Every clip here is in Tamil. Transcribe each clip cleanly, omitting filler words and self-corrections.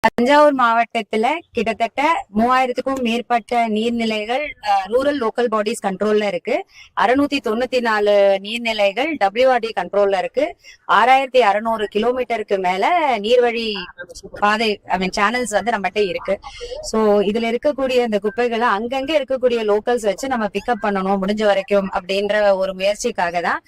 தஞ்சாவூர் மாவட்டத்துல கிட்டத்தட்ட 3000க்கும் மேற்பட்ட நீர்நிலைகள் ரூரல் லோக்கல் பாடிஸ் கண்ட்ரோல்ல இருக்கு. 694 நீர்நிலைகள் WRD கண்ட்ரோல்ல இருக்கு. 6600 கிலோமீட்டருக்கு மேல நீர்வழி பாதை சேனல்ஸ் வந்து நம்மகிட்ட இருக்கு. சோ இதுல இருக்கக்கூடிய இந்த குப்பைகளை அங்கங்க இருக்கக்கூடிய லோக்கல்ஸ் வச்சு நம்ம பிக்கப் பண்ணணும் முடிஞ்ச வரைக்கும் அப்படின்ற ஒரு முயற்சிக்காக தான்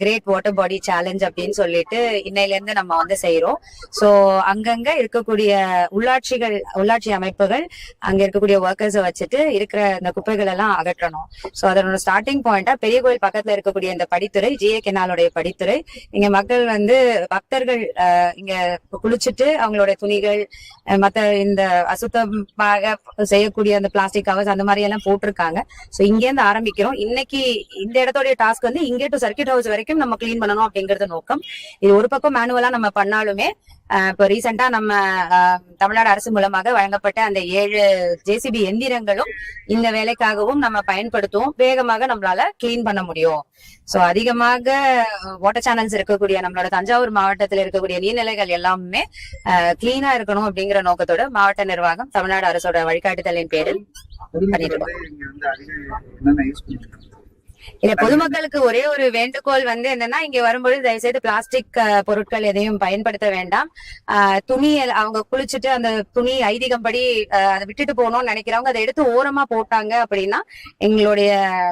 கிரேட் வாட்டர் பாடி சேலஞ்ச் அப்படின்னு சொல்லிட்டு இன்னையில இருந்து நம்ம வந்து செய்யறோம். சோ அங்கங்க இருக்கக்கூடிய உள்ளாட்சி அமைப்புகள் அங்க இருக்கக்கூடிய ஒர்க்கர்ஸை வச்சுட்டு இருக்கிற இந்த குப்பைகள் எல்லாம் அகற்றணும். சோ அதனோட ஸ்டார்டிங் பாயிண்டா பெரிய கோயில் பக்கத்துல இருக்கக்கூடிய இந்த படித்துறை GA கெனாலுடைய படித்துறை, இங்க மக்கள் வந்து பக்தர்கள் இங்க குளிச்சுட்டு அவங்களுடைய துணிகள் மத்த இந்த அசுத்தமாக செய்யக்கூடிய அந்த பிளாஸ்டிக் கவர்ஸ் அந்த மாதிரி எல்லாம் போட்டிருக்காங்க. சோ இங்க இருந்து ஆரம்பிக்கிறோம். இன்னைக்கு இந்த இடத்தோடைய டாஸ்க் வந்து இங்கே டு சர்க்கியூட் ஹவுஸ் வரைக்கும் நம்ம கிளீன் பண்ணணும் அப்படிங்கறது நோக்கம். இது ஒரு பக்கம் மேனுவலா நம்ம பண்ணாலுமே இப்போ ரீசெண்டா நம்ம தமிழ்நாடு அரசு மூலமாக வழங்கப்பட்ட அந்த 7 JCB எந்திரங்களும் இந்த வேலைக்காகவும் நம்ம பயன்படுத்துவோம். வேகமாக நம்மளால கிளீன் பண்ண முடியும். சோ அதிகமாக வாட்டர் சேனல்ஸ் இருக்கக்கூடிய நம்மளோட தஞ்சாவூர் மாவட்டத்தில் இருக்கக்கூடிய நீர்நிலைகள் எல்லாமே கிளீனா இருக்கணும் அப்படிங்கிற நோக்கத்தோட மாவட்ட நிர்வாகம் தமிழ்நாடு அரசோட வழிகாட்டுதலின் பேரில் பண்ணிட்டு இல்ல. பொதுமக்களுக்கு ஒரே ஒரு வேண்டுகோள் வந்து என்னன்னா, இங்க வரும்பொழுது தயவுசெய்து பிளாஸ்டிக் பொருட்கள் எதையும் பயன்படுத்த வேண்டாம். துணி அவங்க குளிச்சுட்டு அந்த துணி ஐதீகம் படி அதை விட்டுட்டு போகணும்னு நினைக்கிறவங்க அதை எடுத்து ஓரமா போட்டாங்க அப்படின்னா எங்களுடைய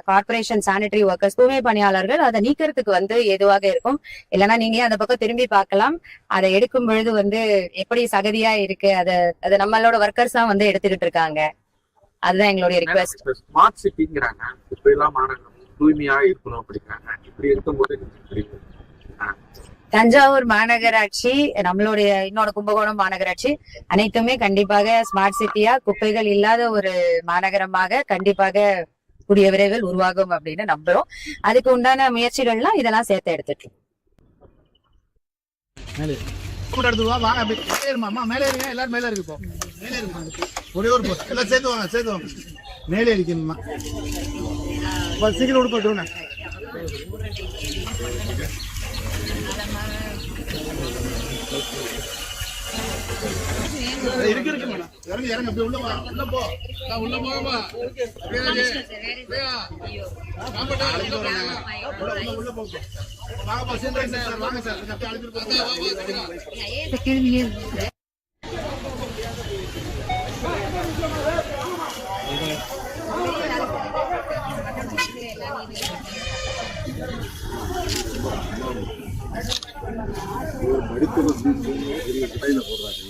கார்பரேஷன் சானிட்டரி ஒர்க்கர்ஸ் தூய்மை பணியாளர்கள் அதை நீக்கிறதுக்கு வந்து எதுவாக இருக்கும். இல்லைன்னா நீங்க அந்த பக்கம் திரும்பி பார்க்கலாம். அதை எடுக்கும் பொழுது வந்து எப்படி சகதியா இருக்கு, அது நம்மளோட ஒர்க்கர்ஸ் தான் வந்து எடுத்துக்கிட்டு இருக்காங்க. அதுதான் எங்களுடைய ரிக்வெஸ்ட். ஸ்மார்ட் சிட்டிங்கிறாங்க, தூய்மையா இருக்கணும் அப்படிங்கிறாங்க. இப்படி இருக்கும்போது தஞ்சாவூர் மாநகராட்சி, நம்மளுடைய இன்னொரு கும்பகோணம் மாநகராட்சி அனைத்துமே கண்டிப்பாக ஸ்மார்ட் சிட்டியா குப்பைகள் இல்லாத ஒரு மாநகரமாக கண்டிப்பாக கூடிய விரைவில் உருவாகும் அப்படின்னு நம்புறோம். அதுக்கு உண்டான முயற்சிகள்லாம் இதெல்லாம் சேர்த்து எடுத்துட்டு மேலே இருக்கணுமா சீக்கிரம் உடுப்பட்டு இருக்கு இருக்கு மேடம். இறங்க இறங்க அப்படி உள்ள போ உள்ள போகமா உள்ள போ வாங்க சார் வாங்க சார் அழைச்சிட்டு கடையில போடுறாங்க.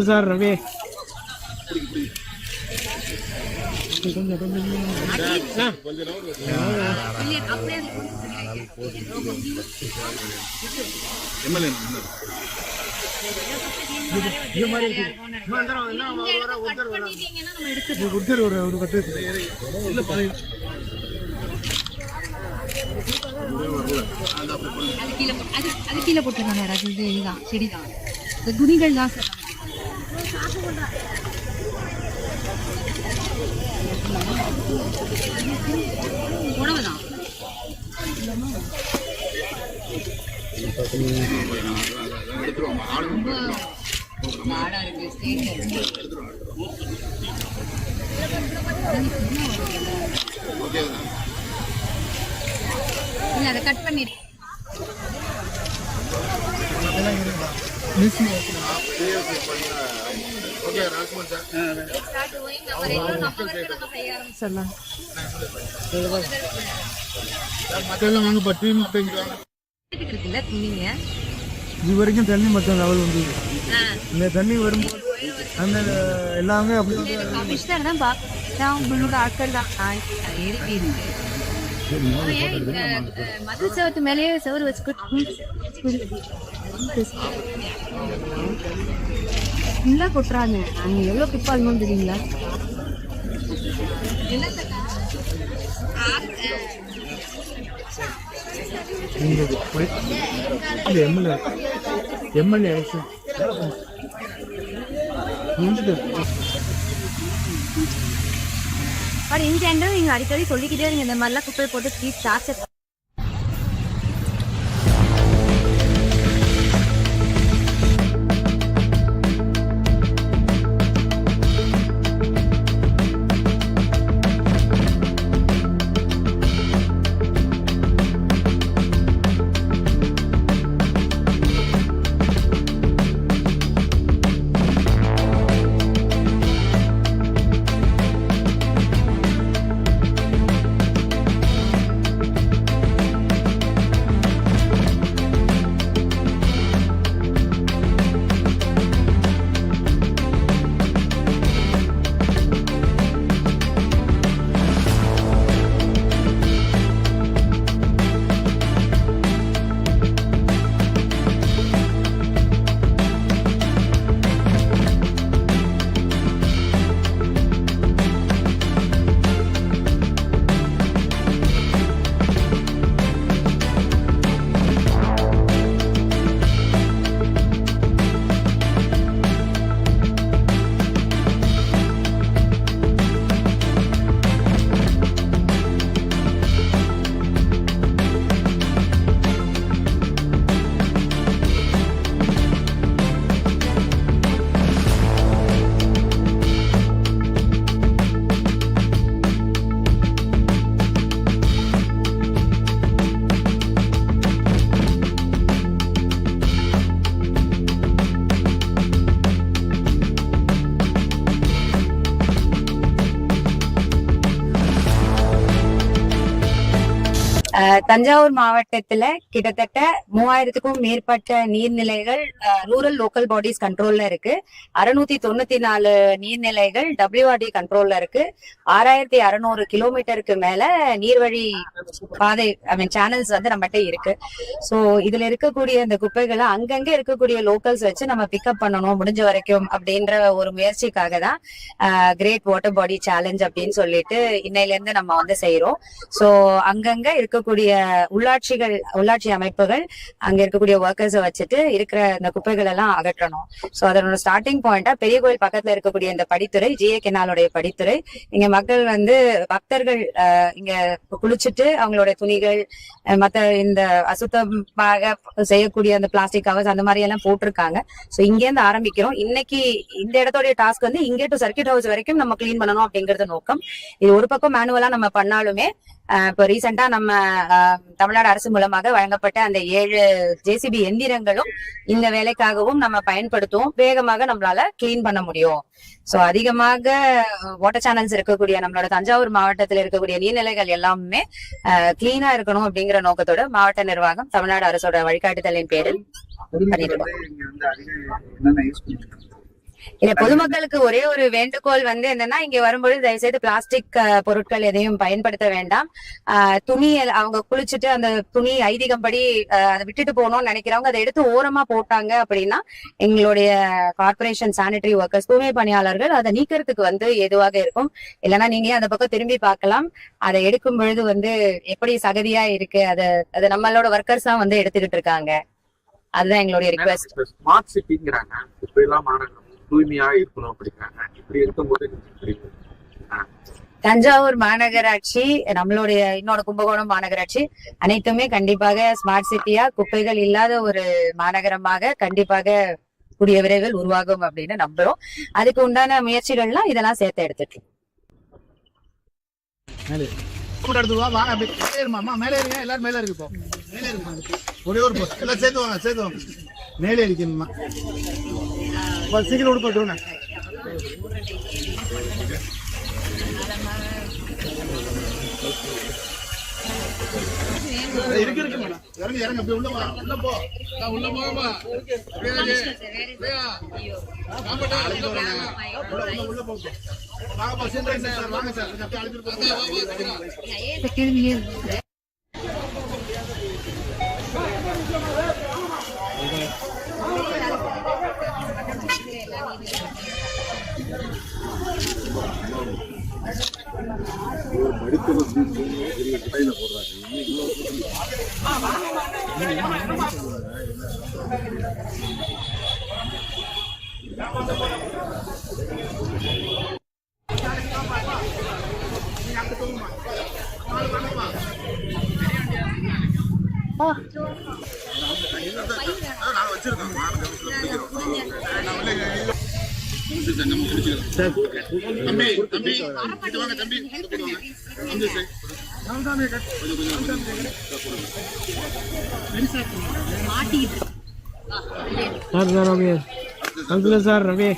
சார் ரவி கீழே போட்டுருக்காங்க. இதுதான் செடிதான், இந்த துணிகள் தான் சார். உணவுதான் மாடா இருக்கு. இல்ல அதை கட் பண்ணிடு. இது வரைக்கும் தண்ணி மட்டும் லெவல் வந்து இந்த தண்ணி வரும்போது அந்த எல்லாமே அப்படி ஆட்கள் தான் எழுதி இருக்கு. மது செவத்து மேலேயே செவரு வச்சு ஃபுல்லா கொட்டுறாங்க. அங்க எவ்வளவு குப்பை ஆகணும் தெரியுங்களா? எம்எல்ஏ இங்க நீங்க அடிக்கடி சொல்லிக்கிட்டே இருங்க இந்த மாதிரிலாம் குப்பையை போட்டு ப்ளீஸ் டார்ச்சர். தஞ்சாவூர் மாவட்டத்துல கிட்டத்தட்ட 3000க்கும் மேற்பட்ட நீர்நிலைகள் ரூரல் லோக்கல் பாடிஸ் கண்ட்ரோல்ல இருக்கு. 694 நீர்நிலைகள் WRD கண்ட்ரோல்ல இருக்கு. 6600 கிலோமீட்டருக்கு மேல நீர்வழி பாதை சேனல்ஸ் வந்து நம்மகிட்ட இருக்கு. சோ இதுல இருக்கக்கூடிய இந்த குப்பைகளை அங்கங்க இருக்கக்கூடிய லோக்கல்ஸ் வச்சு நம்ம பிக்கப் பண்ணணும் முடிஞ்ச வரைக்கும் அப்படின்ற ஒரு முயற்சிக்காக தான் கிரேட் வாட்டர் பாடி சேலஞ்ச் அப்படின்னு சொல்லிட்டு இன்னையில இருந்து நம்ம வந்து செய்யறோம். சோ அங்கங்க இருக்கக்கூடிய உள்ளாட்சி அமைப்புகள் அங்க இருக்கக்கூடிய ஒர்க்கர்ஸை வச்சுட்டு இருக்கிற இந்த குப்பைகள் எல்லாம் அகற்றணும். சோ அதனோட ஸ்டார்டிங் பாயிண்டா பெரிய கோயில் பக்கத்துல இருக்கக்கூடிய இந்த படித்துறை, GA கெனாலுடைய படித்துறை, இங்க மக்கள் வந்து பக்தர்கள் இங்க குளிச்சுட்டு அவங்களுடைய துணிகள் மத்த இந்த அசுத்தமாக செய்யக்கூடிய அந்த பிளாஸ்டிக் கவர்ஸ் அந்த மாதிரி எல்லாம் போட்டிருக்காங்க. சோ இங்க இருந்து ஆரம்பிக்கிறோம். இன்னைக்கு இந்த இடத்தோடைய டாஸ்க் வந்து இங்கே டு சர்க்கிட் ஹவுஸ் வரைக்கும் நம்ம கிளீன் பண்ணணும் அப்படிங்கறது நோக்கம். இது ஒரு பக்கம் மேனுவலா நம்ம பண்ணாலுமே இப்போ ரீசெண்டா நம்ம தமிழ்நாடு அரசு மூலமாக வழங்கப்பட்ட அந்த 7 JCB எந்திரங்களும் இந்த வேலைக்காகவும் நம்ம பயன்படுத்துவோம். வேகமாக நம்மளால கிளீன் பண்ண முடியும். சோ அதிகமாக வாட்டர் சேனல்ஸ் இருக்கக்கூடிய நம்மளோட தஞ்சாவூர் மாவட்டத்தில் இருக்கக்கூடிய நீர்நிலைகள் எல்லாமே கிளீனா இருக்கணும் அப்படிங்கிற நோக்கத்தோட மாவட்ட நிர்வாகம் தமிழ்நாடு அரசோட வழிகாட்டுதலின் பேரில் பண்ணிட்டு இருக்கோம். இல்ல பொதுமக்களுக்கு ஒரே ஒரு வேண்டுகோள் வந்து என்னன்னா, இங்க வரும்பொழுது தயவுசெய்து பிளாஸ்டிக் பொருட்கள் எதையும் பயன்படுத்த வேண்டாம். துணி அவங்க குளிச்சுட்டு அந்த துணி ஐதீகம் படி அதை விட்டுட்டு போகணும்னு நினைக்கிறவங்க அதை எடுத்து ஓரமா போட்டாங்க அப்படின்னா எங்களுடைய கார்பரேஷன் சானிட்டரி ஒர்க்கர்ஸ் தூய்மை பணியாளர்கள் அதை நீக்கிறதுக்கு வந்து எதுவாக இருக்கும். இல்லைன்னா நீங்க அந்த பக்கம் திரும்பி பார்க்கலாம். அதை எடுக்கும் பொழுது வந்து எப்படி சகதியா இருக்கு, அதை நம்மளோட ஒர்க்கர்ஸ் தான் வந்து எடுத்துக்கிட்டு இருக்காங்க. அதுதான் எங்களுடைய ரிக்வெஸ்ட். ஸ்மார்ட் சிட்டிங்கிறாங்க, இப்ப எல்லாம் மாநகரம் தூய்மையா இருக்கணும் அப்படிங்கிறாங்க. இப்படி இருக்கும்போது தஞ்சாவூர் மாநகராட்சி, நம்மளுடைய இன்னொரு கும்பகோணம் மாநகராட்சி அனைத்துமே கண்டிப்பாக ஸ்மார்ட் சிட்டியா குப்பைகள் இல்லாத ஒரு மாநகரமாக கண்டிப்பாக கூடிய விரைவில் உருவாகும் அப்படின்னு நம்புறோம். அதுக்கு உண்டான முயற்சிகள்லாம் இதெல்லாம் சேர்த்து எடுத்துட்டு எல்லாரும் மேல இருக்கு. ஒரே ஒரு எல்லாம் சேர்த்து வாங்க மேலே அடிக்கணுமா சீக்கிரம் விடுப்பட்டுருங்க. Sir sir Ravi uncle sir Ravi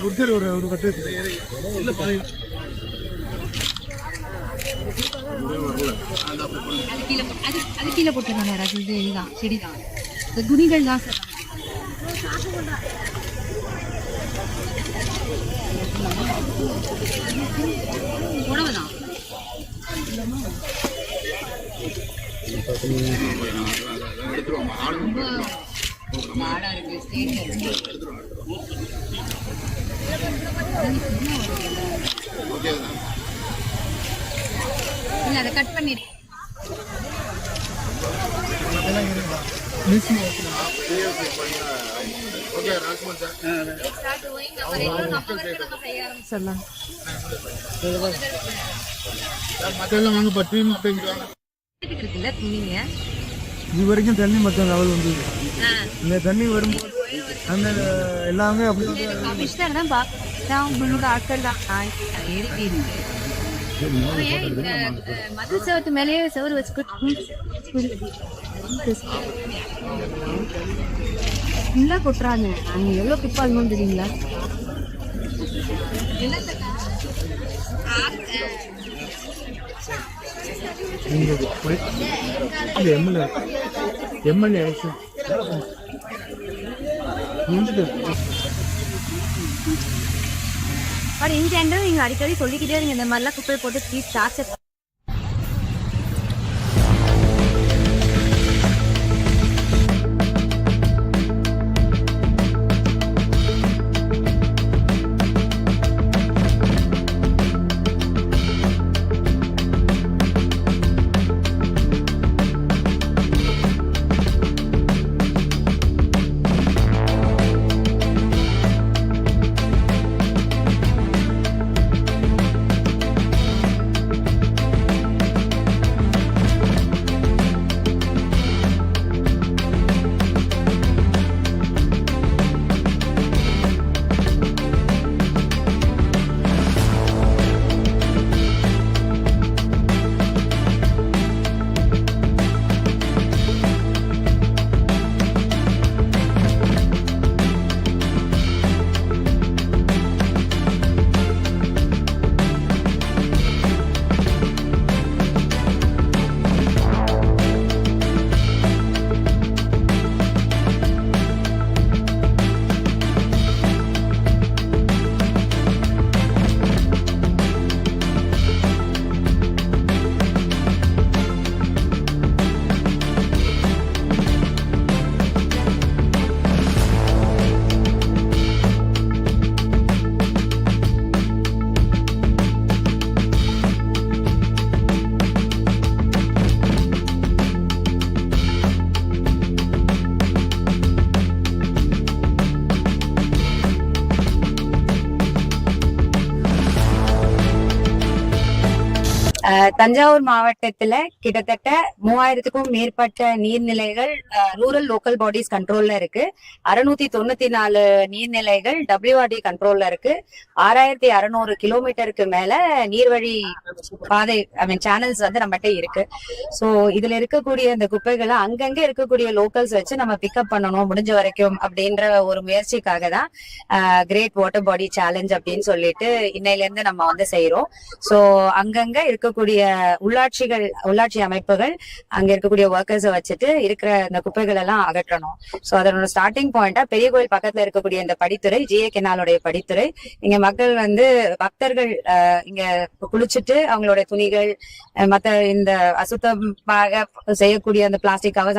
கொடுத்துரு ஒரு கட்டு அது கீழே போட்டுருக்காங்க. அது இதுதான் செடிதான், இந்த குணிகள் தான் சார். உணவுதான் மாடா இருக்கு. இல்ல அதை கட் பண்ணிடு. இது வரைக்கும் தண்ணி மற்ற லெவல் வந்து இந்த தண்ணி வரும்போது அந்த எல்லாமே அப்படி ஆட்கள் தான் மதில் செவத்து மேலேயே செவரு வச்சு ஃபுல்லா கொட்டுறாங்க. அங்க எவ்வளவு குப்பாங்கன்னு தெரியுங்களா? எம்எல்ஏ இந்த நீங்க அடிக்கடி சொல்லிக்கிட்டே இருங்க, இந்த மாதிரிலாம் குப்பை போட்டு ப்ளீஸ் டார்ச்சர் தஞ்சாவூர் மாவட்டத்துல கிட்டத்தட்ட 3000க்கும் மேற்பட்ட நீர்நிலைகள் ரூரல் லோக்கல் பாடிஸ் கண்ட்ரோல்ல இருக்கு. 694 நீர்நிலைகள் WRD கண்ட்ரோல்ல இருக்கு. 6600 கிலோமீட்டருக்கு மேல நீர்வழி பாதை சேனல்ஸ் வந்து நம்மகிட்ட இருக்கு. சோ இதுல இருக்கக்கூடிய இந்த குப்பைகளை அங்கங்க இருக்கக்கூடிய லோக்கல்ஸ் வச்சு நம்ம பிக்கப் பண்ணணும் முடிஞ்ச வரைக்கும் அப்படின்ற ஒரு முயற்சிக்காக தான் கிரேட் வாட்டர் பாடி சேலஞ்ச் அப்படின்னு சொல்லிட்டு இன்னையில இருந்து நம்ம வந்து செய்யறோம். சோ அங்கங்க இருக்கக்கூடிய உள்ளாட்சி அமைப்புகள் அங்க இருக்கக்கூடிய ஒர்க்கர்ஸை வச்சுட்டு இருக்கிற இந்த குப்பைகள் எல்லாம் அகற்றணும். சோ அதனோட ஸ்டார்டிங் பாயிண்டா பெரிய கோயில் பக்கத்துல இருக்கக்கூடிய இந்த படித்துறை, GA கெனாலுடைய படித்துறை, இங்க மக்கள் வந்து பக்தர்கள் இங்க குளிச்சுட்டு அவங்களுடைய துணிகள் மத்த இந்த அசுத்தமாக செய்யக்கூடிய அந்த பிளாஸ்டிக் கவர்ஸ்